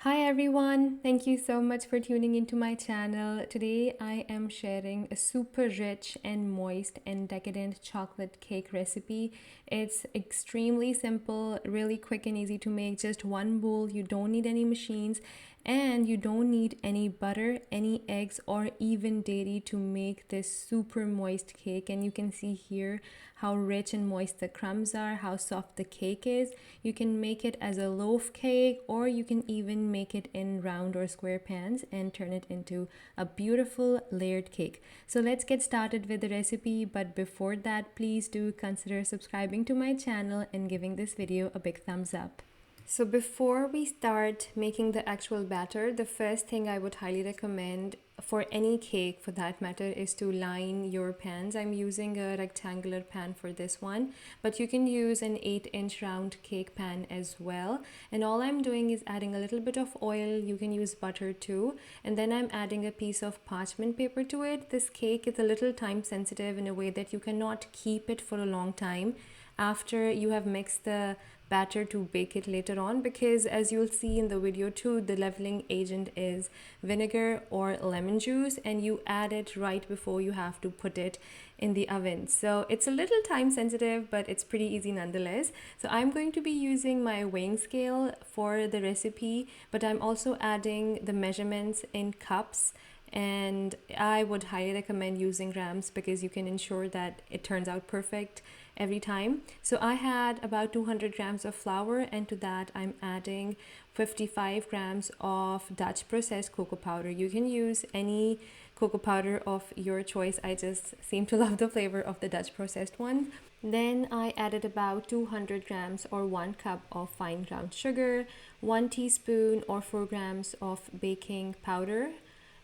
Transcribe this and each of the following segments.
Hi everyone, thank you so much for tuning into my channel. Today I am sharing a super rich and moist and decadent chocolate cake recipe. It's extremely simple, really quick and easy to make. Just one bowl, you don't need any machines, and you don't need any butter, any eggs, or even dairy to make this super moist cake. And you can see here how rich and moist the crumbs are, how soft the cake is. You can make it as a loaf cake, or you can even make it in round or square pans and turn it into a beautiful layered cake. So let's get started with the recipe, but before that, please do consider subscribing to my channel and giving this video a big thumbs up. So before we start making the actual batter, the first thing I would highly recommend for any cake for that matter is to line your pans. I'm using a rectangular pan for this one, but you can use an 8-inch round cake pan as well. And all I'm doing is adding a little bit of oil. You can use butter too. And then I'm adding a piece of parchment paper to it. This cake is a little time sensitive in a way that you cannot keep it for a long time after you have mixed the batter to bake it later on, because as you'll see in the video too, the leveling agent is vinegar or lemon juice, and you add it right before you have to put it in the oven. So it's a little time sensitive, but it's pretty easy nonetheless. So I'm going to be using my weighing scale for the recipe, but I'm also adding the measurements in cups, and I would highly recommend using grams because you can ensure that it turns out perfect every time. So I had about 200 grams of flour, and to that I'm adding 55 grams of Dutch processed cocoa powder. You can use any cocoa powder of your choice. I just seem to love the flavor of the Dutch processed one. Then I added about 200 grams or 1 cup of fine ground sugar, 1 teaspoon or 4 grams of baking powder,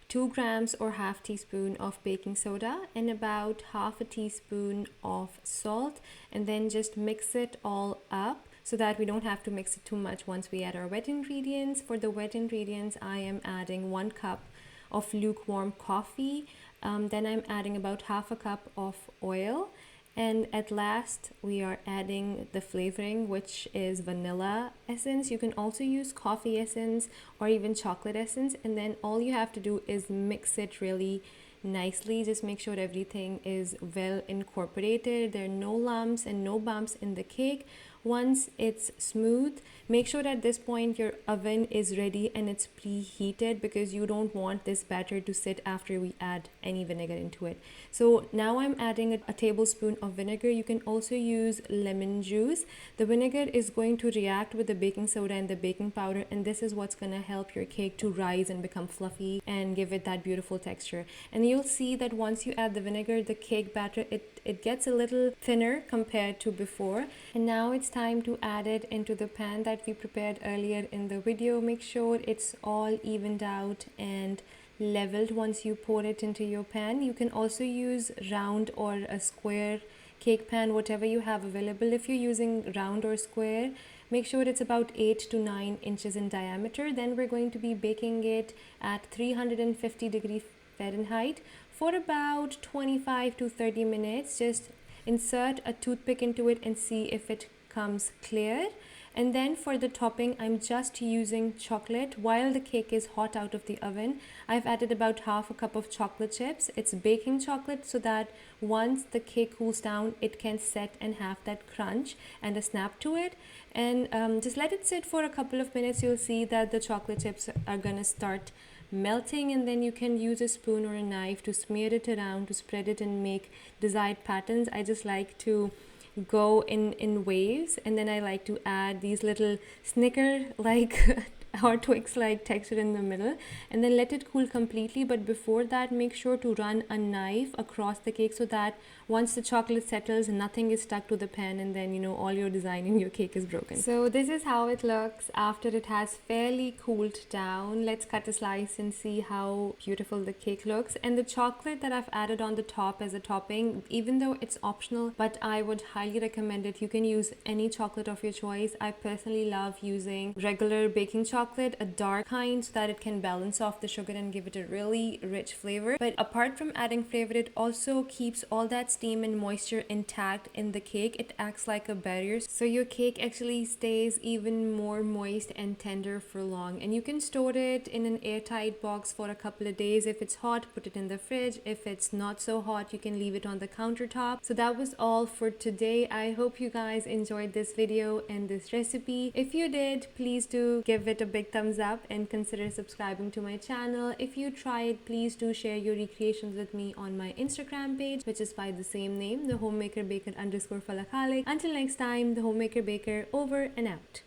2 grams or half teaspoon of baking soda, and about half a teaspoon of salt, and then just mix it all up so that we don't have to mix it too much once we add our wet ingredients. For the wet ingredients, I am adding 1 cup of lukewarm coffee, then I'm adding about half a cup of oil, and at last we are adding the flavoring, which is vanilla essence. You can also use coffee essence or even chocolate essence, and then all you have to do is mix it really nicely. Just make sure everything is well incorporated, there are no lumps and no bumps in the cake. Once it's smooth, make sure at this point your oven is ready and it's preheated, because you don't want this batter to sit after we add any vinegar into it. So now I'm adding a tablespoon of vinegar. You can also use lemon juice. The vinegar is going to react with the baking soda and the baking powder, and this is what's going to help your cake to rise and become fluffy and give it that beautiful texture. And you'll see that once you add the vinegar, the cake batter, it gets a little thinner compared to before. And now it's time to add it into the pan that we prepared earlier in the video. Make sure it's all evened out and leveled once you pour it into your pan. You can also use round or a square cake pan, whatever you have available. If you're using round or square, make sure it's about 8 to 9 inches in diameter. Then we're going to be baking it at 350 degrees Fahrenheit for about 25 to 30 minutes. Just insert a toothpick into it and see if it comes clear. And then for the topping, I'm just using chocolate. While the cake is hot out of the oven, I've added about half a cup of chocolate chips. It's baking chocolate, so that once the cake cools down, it can set and have that crunch and a snap to it. And just let it sit for a couple of minutes. You'll see that the chocolate chips are gonna start melting, and then you can use a spoon or a knife to smear it around, to spread it and make desired patterns. I just like to go in waves, and then I like to add these little snicker like or Twix like texture in the middle, and then let it cool completely. But before that, make sure to run a knife across the cake so that once the chocolate settles, nothing is stuck to the pan, and then all your design in your cake is broken. So this is how it looks after it has fairly cooled down. Let's cut a slice and see how beautiful the cake looks. And the chocolate that I've added on the top as a topping, even though it's optional, but I would highly recommend it. You can use any chocolate of your choice. I personally love using regular baking chocolate chocolate, a dark kind, so that it can balance off the sugar and give it a really rich flavor. But apart from adding flavor, it also keeps all that steam and moisture intact in the cake. It acts like a barrier, so your cake actually stays even more moist and tender for long. And you can store it in an airtight box for a couple of days. If it's hot, put it in the fridge. If it's not so hot, you can leave it on the countertop. So that was all for today. I hope you guys enjoyed this video and this recipe. If you did, please do give it a big thumbs up and consider subscribing to my channel. If you try it, please do share your recreations with me on my Instagram page, which is by the same name, the homemaker baker _ Falakalik. Until next time, the homemaker baker over and out.